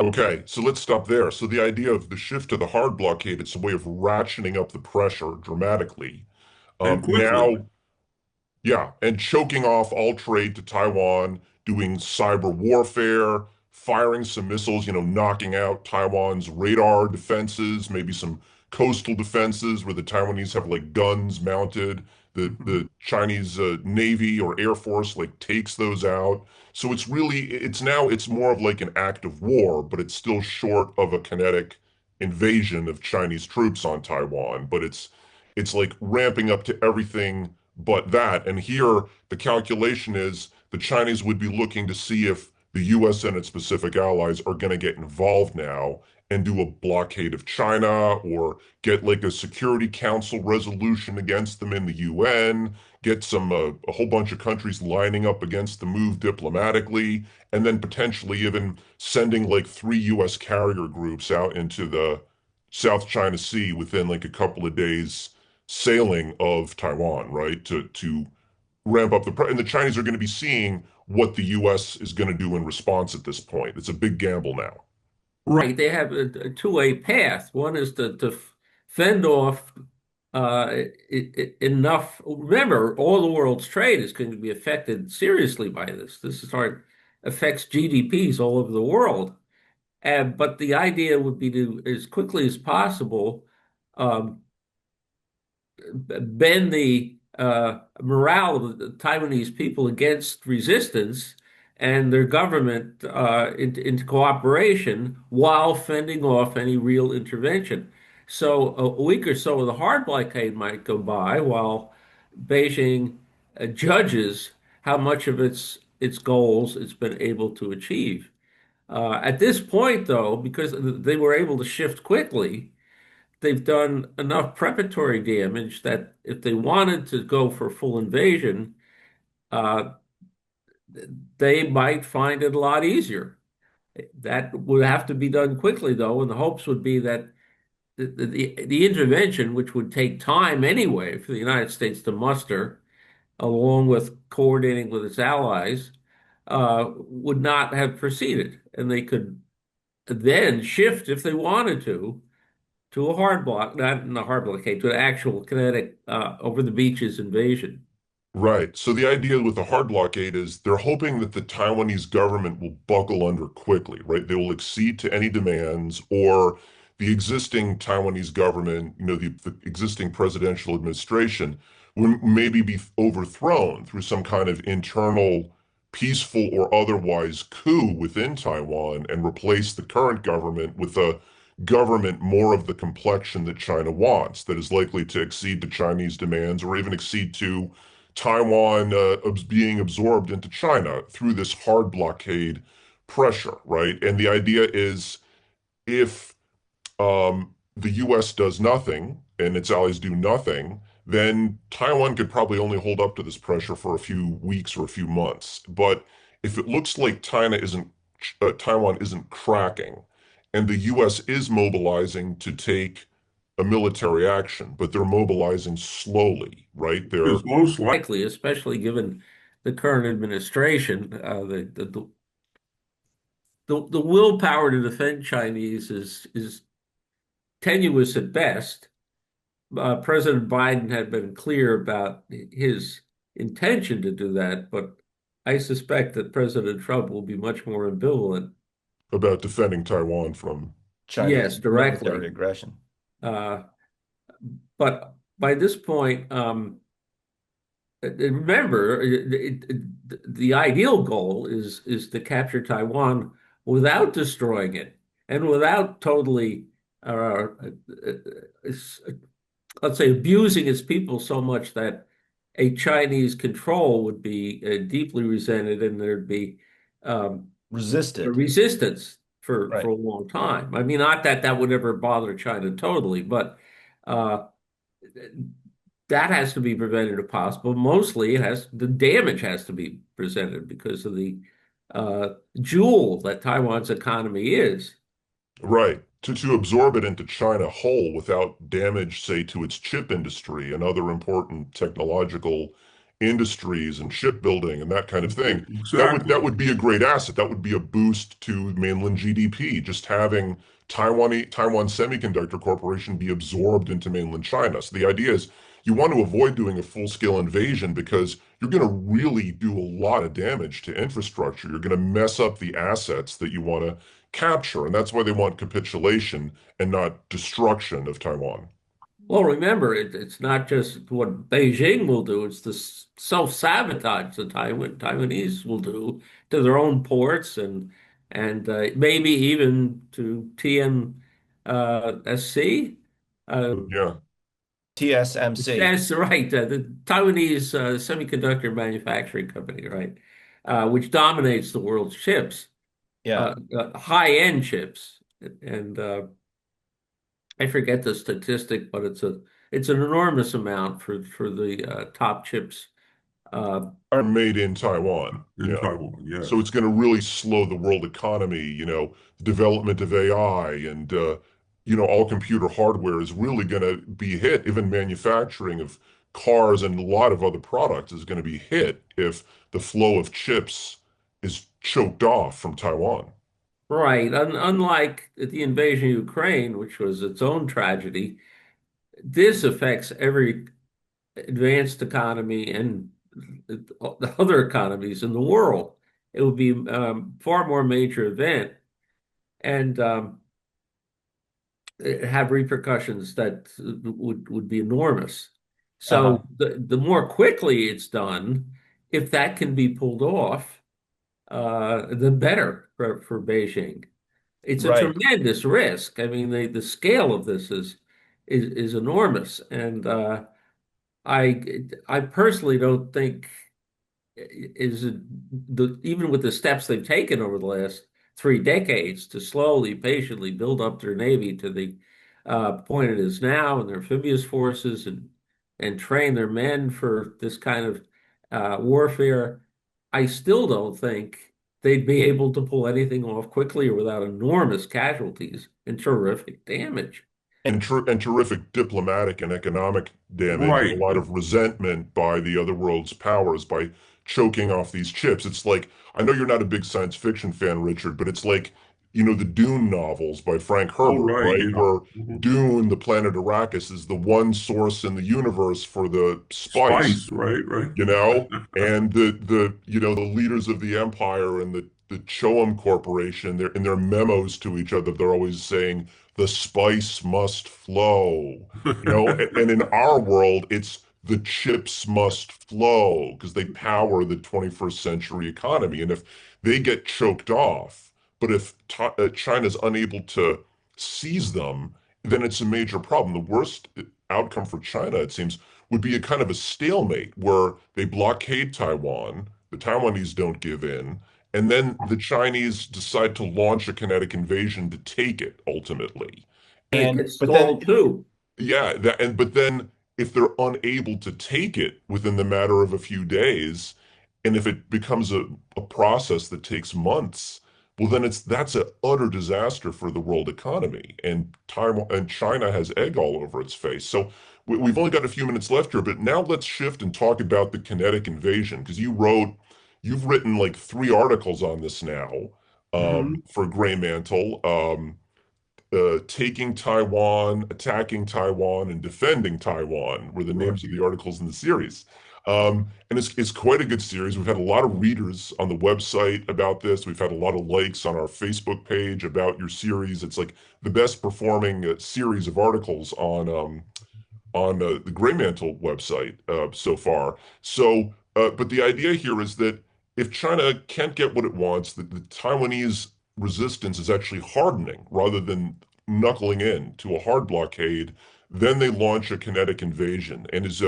Okay, so let's stop there. So the idea of the shift to the hard blockade, it's a way of ratcheting up the pressure dramatically. And quickly. Now, yeah, and choking off all trade to Taiwan, doing cyber warfare, firing some missiles, knocking out Taiwan's radar defenses, maybe some coastal defenses where the Taiwanese have like guns mounted. The Chinese Navy or Air Force like takes those out. So it's more of like an act of war, but it's still short of a kinetic invasion of Chinese troops on Taiwan. But it's like ramping up to everything but that. And here, the calculation is the Chinese would be looking to see if the US and its Pacific allies are going to get involved now and do a blockade of China or get like a Security Council resolution against them in the UN, get a whole bunch of countries lining up against the move diplomatically, and then potentially even sending like 3 US carrier groups out into the South China Sea within like a couple of days sailing of Taiwan, right? To ramp up and the Chinese are going to be seeing what the US is going to do in response at this point. It's a big gamble now. Right. They have a two-way path. One is to fend off enough. Remember, all the world's trade is going to be affected seriously by this. Affects GDPs all over the world. But the idea would be to, as quickly as possible, um, bend the morale of the Taiwanese people against resistance and their government into cooperation while fending off any real intervention. So a week or so of the hard blockade might go by while Beijing judges how much of its goals it's been able to achieve. At this point, though, because they were able to shift quickly, they've done enough preparatory damage that if they wanted to go for full invasion, uh, they might find it a lot easier. That would have to be done quickly, though, and the hopes would be that the intervention, which would take time anyway for the United States to muster, along with coordinating with its allies, would not have proceeded, and they could then shift if they wanted to a hard block, not in a hard blockade, to an actual kinetic over the beaches invasion. Right. So the idea with the hard blockade is they're hoping that the Taiwanese government will buckle under quickly, right? They will accede to any demands or the existing Taiwanese government, the existing presidential administration will maybe be overthrown through some kind of internal, peaceful or otherwise coup within Taiwan and replace the current government with a government more of the complexion that China wants, that is likely to accede to Chinese demands or even accede to Taiwan being absorbed into China through this hard blockade pressure, right? And the idea is if the US does nothing and its allies do nothing, then Taiwan could probably only hold up to this pressure for a few weeks or a few months. But if it looks like Taiwan isn't cracking, and the US is mobilizing to take a military action, but they're mobilizing slowly, right? Is most likely, especially given the current administration, the willpower to defend Chinese is tenuous at best. President Biden had been clear about his intention to do that, but I suspect that President Trump will be much more ambivalent. about defending Taiwan from. Yes, Chinese military directly. aggression. Uh, but by this point, remember, the ideal goal is to capture Taiwan without destroying it and without totally, let's say, abusing its people so much that a Chinese control would be deeply resented and there'd be um, a Resisted. resistance for Right. a long time. I mean, not that that would ever bother China totally, but uh, that has to be prevented if possible. Mostly, the damage has to be presented because of the jewel that Taiwan's economy is. Right. To absorb it into China whole without damage, say, to its chip industry and other important technological industries and shipbuilding and that kind of thing, that Exactly. would be a great asset. That would be a boost to mainland GDP, just having Taiwan Semiconductor Corporation be absorbed into mainland China. So the idea is you want to avoid doing a full-scale invasion because you're going to really do a lot of damage to infrastructure. You're going to mess up the assets that you want to capture, and that's why they want capitulation and not destruction of Taiwan. Well, remember, it's not just what Beijing will do, it's the self-sabotage the Taiwanese will do to their own ports and maybe even to TMSC. Yeah. TSMC. That's right, the Taiwanese semiconductor manufacturing company, right, which dominates the world's chips, Yeah. high-end chips, and I forget the statistic, but it's an enormous amount for the top chips. Uh, Are made in Taiwan. In Yeah. Taiwan, So yes. it's going to really slow the world economy, the development of AI and, all computer hardware is really going to be hit. Even manufacturing of cars and a lot of other products is going to be hit if the flow of chips is choked off from Taiwan. right. Unlike the invasion of Ukraine, which was its own tragedy, this affects every advanced economy and the other economies in the world. It would be far more major event and have repercussions that would be enormous. Uh-huh. So the more quickly it's done, if that can be pulled off, the better for Beijing. It's a Right. tremendous risk. I mean, the scale of this is enormous, and I personally don't think is even with the steps they've taken over the last 3 decades to slowly, patiently build up their navy to the point it is now, and their amphibious forces, and train their men for this kind of warfare. I still don't think they'd be able to pull anything off quickly or without enormous casualties and terrific damage. And terrific diplomatic and economic damage and a Right. lot of resentment by the other world's powers by choking off these chips. It's like, I know you're not a big science fiction fan, Richard, but it's like, the Dune novels by Frank Oh, Herbert, right. right? Yeah. Where Mhm. Dune, the planet Arrakis, is the one source in the universe for the spice, Spice, right, right. you know, and the leaders of the empire and the Choam Corporation, they're in their memos to each other, they're always saying the spice must flow, and in our world, it's the chips must flow because they power the 21st century economy. And if they get choked off, but if China's unable to seize them, then it's a major problem. The worst outcome for China, it seems, would be a kind of a stalemate where they blockade Taiwan, the Taiwanese don't give in, and then the Chinese decide to launch a kinetic invasion to take it ultimately. And it And gets But then stalled too. yeah, but then if they're unable to take it within the matter of a few days, and if it becomes a process that takes months, well then that's an utter disaster for the world economy. And Taiwan and China has egg all over its face. So we've only got a few minutes left here, but now let's shift and talk about the kinetic invasion because you've written like 3 articles on this now Mhm. for Gray Mantle. Taking Taiwan, attacking Taiwan, and defending Taiwan were the names of Right. the articles in the series. And it's quite a good series. We've had a lot of readers on the website about this. We've had a lot of likes on our Facebook page about your series. It's like the best performing series of articles on the Gray Mantle website so far. But the idea here is that if China can't get what it wants, the Taiwanese resistance is actually hardening rather than knuckling in to a hard blockade. Then they launch a kinetic invasion. And as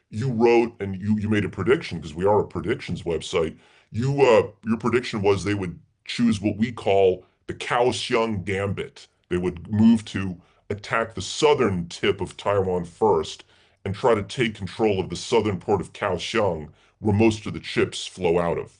you wrote and you made a prediction because we are a predictions website. Your prediction was they would choose what we call the Kaohsiung Gambit. They would move to attack the southern tip of Taiwan first and try to take control of the southern port of Kaohsiung, where most of the chips flow out of.